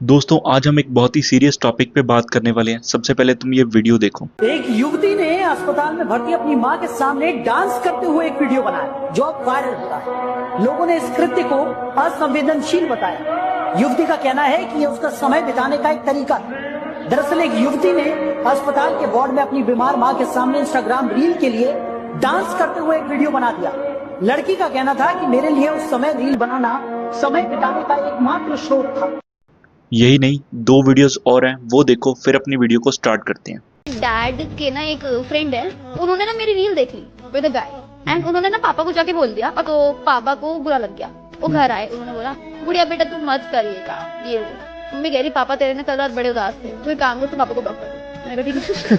दोस्तों आज हम एक बहुत ही सीरियस टॉपिक पे बात करने वाले हैं। सबसे पहले तुम ये वीडियो देखो। एक युवती ने अस्पताल में भर्ती अपनी मां के सामने डांस करते हुए एक वीडियो बनाया जो अब वायरल होता है। लोगों ने इस कृत्य को असंवेदनशील बताया। युवती का कहना है कि ये उसका समय बिताने का एक तरीका है। दरअसल एक युवती ने अस्पताल के वार्ड में अपनी बीमार मां के सामने इंस्टाग्राम रील के लिए डांस करते हुए एक वीडियो बना दिया। लड़की का कहना था कि मेरे लिए उस समय रील बनाना समय बिताने का एकमात्र स्रोत था। यही नहीं, 2 वीडियोस और हैं, वो देखो फिर अपनी वीडियो को स्टार्ट करते हैं। डैड के ना एक फ्रेंड है, उन्होंने ना मेरी रील देख ली विद अ गाय एंड उन्होंने ना पापा को जाके बोल दिया और तो पापा को बुरा लग गया। वो घर आए, उन्होंने बोला बुढ़िया बेटा तू मत करिएगा ये। मम्मी कह रही पापा तेरे ने कल रात बड़े उदास थे, तू एक काम कर तू पापा को ब्लॉक कर दे। मैंने कहा ठीक है।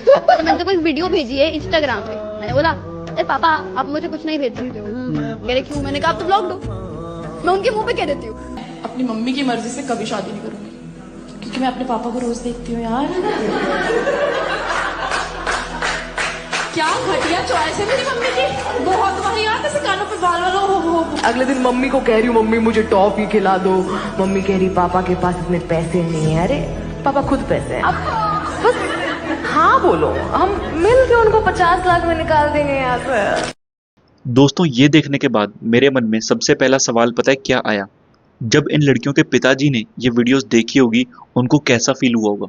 तो मैंने तो कोई वीडियो भेजी है इंस्टाग्राम पे। मैंने बोला अरे पापा आप मुझे कुछ नहीं भेज सकते हो। कह रहे क्यों? मैंने कहा आप तो ब्लॉक दो। मैं उनके मुंह पे कह देती हूँ अपनी मम्मी की मर्जी से कभी शादी नहीं करूंगी क्योंकि मैं अपने पापा को रोज देखती हूँ यार। क्या घटिया चॉइस है मेरी मम्मी की, बहुत वाहियात ऐसे कानों पे बाल वाला हो। अगले दिन मम्मी को कह रही हूँ मम्मी मुझे टॉफी खिला दो। मम्मी कह रही पापा के पास इतने पैसे नहीं है। अरे पापा खुद पैसे हैं, अब बस हाँ बोलो, हम मिल के उनको 50 लाख में निकाल देंगे यहाँ से। दोस्तों ये देखने के बाद मेरे मन में सबसे पहला सवाल पता है क्या आया? जब इन लड़कियों के पिताजी ने ये वीडियोस देखी होगी उनको कैसा फील हुआ होगा।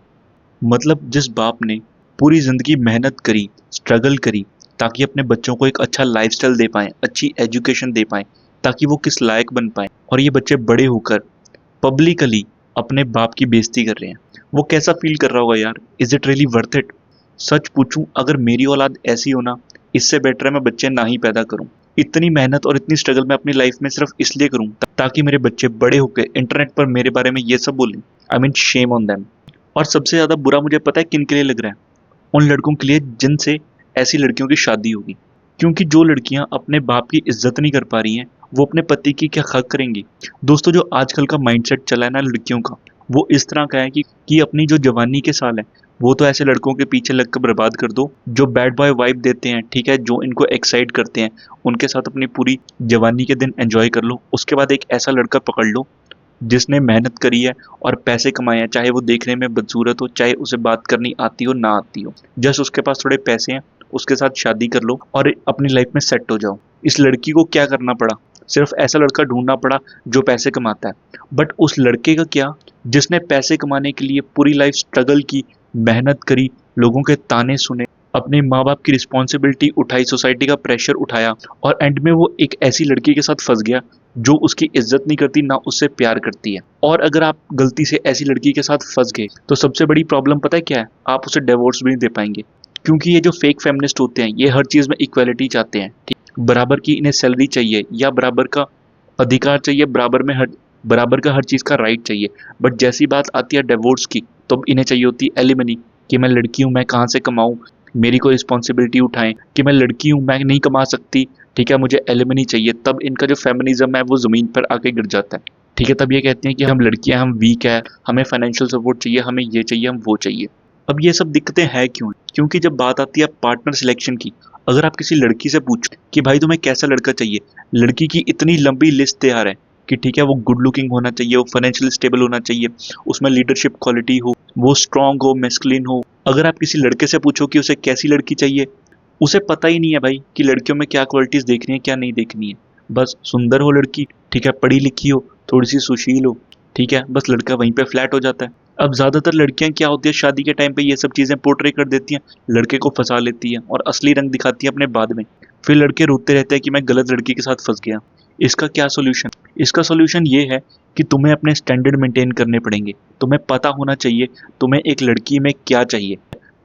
मतलब जिस बाप ने पूरी जिंदगी मेहनत करी, स्ट्रगल करी ताकि अपने बच्चों को एक अच्छा लाइफस्टाइल दे पाएं, अच्छी एजुकेशन दे पाएं, ताकि वो किस लायक बन पाएं, और ये बच्चे बड़े होकर पब्लिकली अपने बाप की बेइज्जती कर रहे हैं, वो कैसा फील कर रहा होगा यार। Is it really worth it? सच पूछूं, अगर मेरी औलाद ऐसी हो ना, इससे बेटर है मैं बच्चे ना ही पैदा करूं। इतनी मेहनत और इतनी स्ट्रगल मैं अपनी लाइफ में सिर्फ इसलिए करूं ताकि मेरे बच्चे बड़े होकर इंटरनेट पर मेरे बारे में ये सब बोलें। I mean shame on them. और सबसे ज्यादा बुरा मुझे पता है किन के लिए लग रहा है? उन लड़कों के लिए जिनसे ऐसी लड़कियों की शादी होगी। क्योंकि जो लड़कियां अपने बाप की इज्जत नहीं कर पा रही हैं, वो अपने पति की क्या हक करेंगी? दोस्तों जो आजकल का माइंडसेट चला है ना लड़कियों का, वो इस तरह का है कि अपनी जो जवानी के साल है वो तो ऐसे लड़कों के पीछे लगकर बर्बाद कर दो जो बैड बॉय वाइब देते हैं, ठीक है, जो इनको एक्साइट करते हैं, उनके साथ अपनी पूरी जवानी के दिन एंजॉय कर लो। उसके बाद एक ऐसा लड़का पकड़ लो जिसने मेहनत करी है और पैसे कमाए हैं, चाहे वो देखने में बदसूरत हो, चाहे उसे बात करनी आती हो ना आती हो, जस्ट उसके पास थोड़े पैसे हैं, उसके साथ शादी कर लो और अपनी लाइफ में सेट हो जाओ। इस लड़की को क्या करना पड़ा? सिर्फ ऐसा लड़का ढूंढना पड़ा जो पैसे कमाता है। बट उस लड़के का क्या जिसने पैसे कमाने के लिए पूरी लाइफ स्ट्रगल की, मेहनत करी, लोगों के ताने सुने, अपने माँ बाप की रिस्पॉन्सिबिलिटी उठाई, सोसाइटी का प्रेशर उठाया, और एंड में वो एक ऐसी लड़की के साथ फंस गया जो उसकी इज्जत नहीं करती, ना उससे प्यार करती है। और अगर आप गलती से ऐसी लड़की के साथ फंस गए तो सबसे बड़ी प्रॉब्लम पता है क्या है? आप उसे डिवोर्स भी नहीं दे पाएंगे। क्योंकि ये जो फेक फेमिनिस्ट होते हैं ये हर चीज़ में इक्वालिटी चाहते हैं, ठीक? बराबर की इन्हें सैलरी चाहिए या बराबर का अधिकार चाहिए, बराबर का हर चीज़ का राइट चाहिए। बट जैसी बात आती है डिवोर्स की तो इन्हें चाहिए होती है एलिमनी, कि मैं लड़की हूँ, मैं कहाँ से कमाऊँ, मेरी कोई रिस्पॉन्सिबिलिटी उठाएं, कि मैं लड़की हूँ, मैं नहीं कमा सकती, ठीक है, मुझे एलिमनी चाहिए। तब इनका जो फेमिनिज्म है वो ज़मीन पर आके गिर जाता है, ठीक है। तब ये कहते हैं कि हम लड़कियाँ, हम वीक है, हमें फाइनेंशियल सपोर्ट चाहिए, हमें ये चाहिए, हम वो चाहिए। अब ये सब दिक्कतें हैं क्यों? क्योंकि जब बात आती है पार्टनर सिलेक्शन की, अगर आप किसी लड़की से पूछो कि भाई तुम्हें कैसा लड़का चाहिए, लड़की की इतनी लंबी लिस्ट तैयार है कि ठीक है वो गुड लुकिंग होना चाहिए, वो फाइनेंशियल स्टेबल होना चाहिए, उसमें लीडरशिप क्वालिटी हो, वो स्ट्रांग हो, मैस्कुलिन हो। अगर आप किसी लड़के से पूछो कि उसे कैसी लड़की चाहिए, उसे पता ही नहीं है भाई कि लड़कियों में क्या क्वालिटीज़ देखनी है, क्या नहीं देखनी है। बस सुंदर हो लड़की, ठीक है, पढ़ी लिखी हो, थोड़ी सी सुशील हो, ठीक है, बस लड़का वहीं पे फ्लैट हो जाता है। अब ज़्यादातर लड़कियां क्या होती है, शादी के टाइम पे ये सब चीज़ें पोर्ट्रे कर देती हैं, लड़के को फंसा लेती हैं और असली रंग दिखाती हैं अपने बाद में। फिर लड़के रोते रहते हैं कि मैं गलत लड़की के साथ फंस गया। इसका क्या सोल्यूशन? इसका सोल्यूशन ये है कि तुम्हें अपने स्टैंडर्ड मेंटेन करने पड़ेंगे। तुम्हें पता होना चाहिए तुम्हें एक लड़की में क्या चाहिए,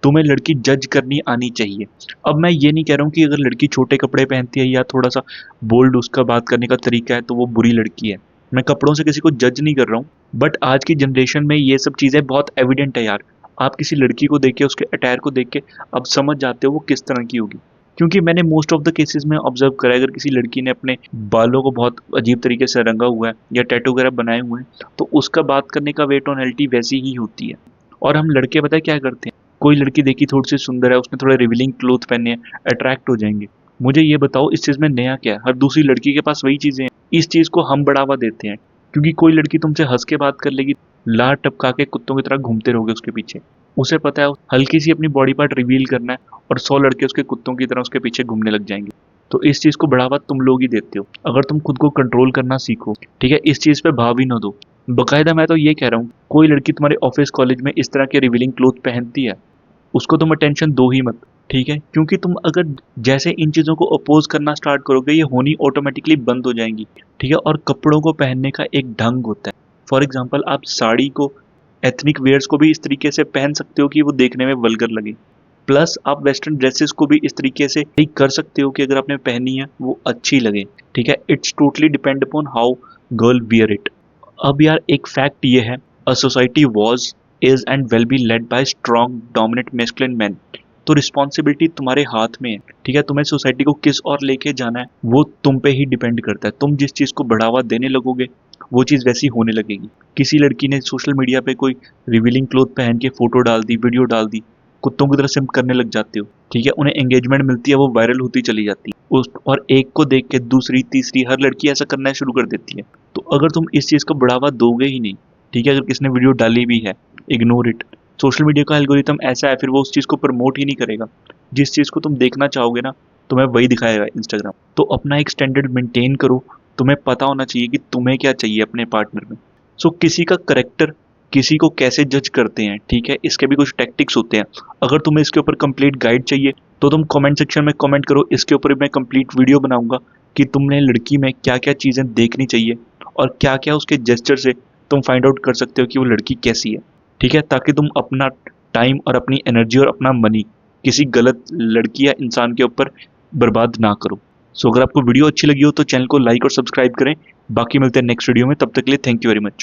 तुम्हें लड़की जज करनी आनी चाहिए। अब मैं ये नहीं कह रहा हूँ कि अगर लड़की छोटे कपड़े पहनती है या थोड़ा सा बोल्ड उसका बात करने का तरीका है तो वो बुरी लड़की है। मैं कपड़ों से किसी को जज नहीं कर रहा हूँ, बट आज की जनरेशन में ये सब चीज़ें बहुत एविडेंट है यार। आप किसी लड़की को देख के, उसके अटायर को देख के अब समझ जाते हो वो किस तरह की होगी। क्योंकि मैंने मोस्ट ऑफ द केसेस में ऑब्जर्व करा है, अगर किसी लड़की ने अपने बालों को बहुत अजीब तरीके से रंगा हुआ है या टैटू वगैरह बनाए हुए हैं तो उसका बात करने का वे टोनैलिटी वैसी ही होती है। और हम लड़के पता है क्या करते हैं, कोई लड़की देखी थोड़ी सी सुंदर है, उसने थोड़े रिवीलिंग क्लोथ पहने हैं, अट्रैक्ट हो जाएंगे। मुझे ये बताओ इस चीज़ में नया क्या है? हर दूसरी लड़की के पास वही चीज़ें हैं। इस चीज़ को हम बढ़ावा देते हैं, क्योंकि कोई लड़की तुमसे हंस के बात कर लेगी, लार टपका के कुत्तों की तरह घूमते रहोगे उसके पीछे। उसे पता है हल्की सी अपनी बॉडी पार्ट रिवील करना है और 100 लड़के उसके कुत्तों की तरह उसके पीछे घूमने लग जाएंगे। तो इस चीज को बढ़ावा तुम लोग ही देते हो। अगर तुम खुद को कंट्रोल करना सीखो, ठीक है, इस चीज पे भाव ही ना दो। बकायदा मैं तो ये कह रहा हूँ, कोई लड़की तुम्हारे ऑफिस कॉलेज में इस तरह के रिवीलिंग क्लोथ पहनती है, उसको तुम अटेंशन दो ही मत, ठीक है, क्योंकि तुम अगर जैसे इन चीज़ों को अपोज करना स्टार्ट करोगे, ये होनी ऑटोमेटिकली बंद हो जाएंगी, ठीक है। और कपड़ों को पहनने का एक ढंग होता है। फॉर एग्जाम्पल, आप साड़ी को, एथनिक वेयर्स को भी इस तरीके से पहन सकते हो कि वो देखने में वल्गर लगे। प्लस आप वेस्टर्न ड्रेसेस को भी इस तरीके से ठीक कर सकते हो कि अगर आपने पहनी है वो अच्छी लगे, ठीक है। It's totally depend upon how girl wear it. अब यार एक फैक्ट ये है, a society was, is and will be led by strong dominant masculine man. तो रिस्पॉन्सिबिलिटी तुम्हारे हाथ में है, ठीक है। तुम्हें सोसाइटी को किस और लेके जाना है वो तुम पे ही डिपेंड करता है। तुम जिस चीज़ को बढ़ावा देने लगोगे वो चीज़ वैसी होने लगेगी। किसी लड़की ने सोशल मीडिया पे कोई रिवीलिंग क्लोथ पहन के फोटो डाल दी, वीडियो डाल दी, कुत्तों की तरह सिम्प करने लग जाते हो, ठीक है। उन्हें एंगेजमेंट मिलती है, वो वायरल होती चली जाती है और एक को देख के दूसरी तीसरी हर लड़की ऐसा करना शुरू कर देती है। तो अगर तुम इस चीज़ को बढ़ावा दोगे ही नहीं, ठीक है, अगर किसने वीडियो डाली भी है, इग्नोर इट। सोशल मीडिया का एल्गोरिथम ऐसा है, फिर वो उस चीज़ को प्रमोट ही नहीं करेगा। जिस चीज़ को तुम देखना चाहोगे ना, तुम्हें वही दिखाएगा इंस्टाग्राम। तो अपना एक स्टैंडर्ड मेंटेन करो। तुम्हें पता होना चाहिए कि तुम्हें क्या चाहिए अपने पार्टनर में। सो किसी का करेक्टर, किसी को कैसे जज करते हैं, ठीक है, इसके भी कुछ टैक्टिक्स होते हैं। अगर तुम्हें इसके ऊपर कंप्लीट गाइड चाहिए तो तुम कमेंट सेक्शन में कमेंट करो। इसके ऊपर मैं कंप्लीट वीडियो बनाऊंगा कि तुमने लड़की में क्या क्या चीज़ें देखनी चाहिए और क्या क्या उसके जेस्चर से तुम फाइंड आउट कर सकते हो कि वो लड़की कैसी है, ठीक है, ताकि तुम अपना टाइम और अपनी एनर्जी और अपना मनी किसी गलत लड़की या इंसान के ऊपर बर्बाद ना करो। सो अगर आपको वीडियो अच्छी लगी हो तो चैनल को लाइक और सब्सक्राइब करें। बाकी मिलते हैं नेक्स्ट वीडियो में, तब तक के लिए थैंक यू वेरी मच।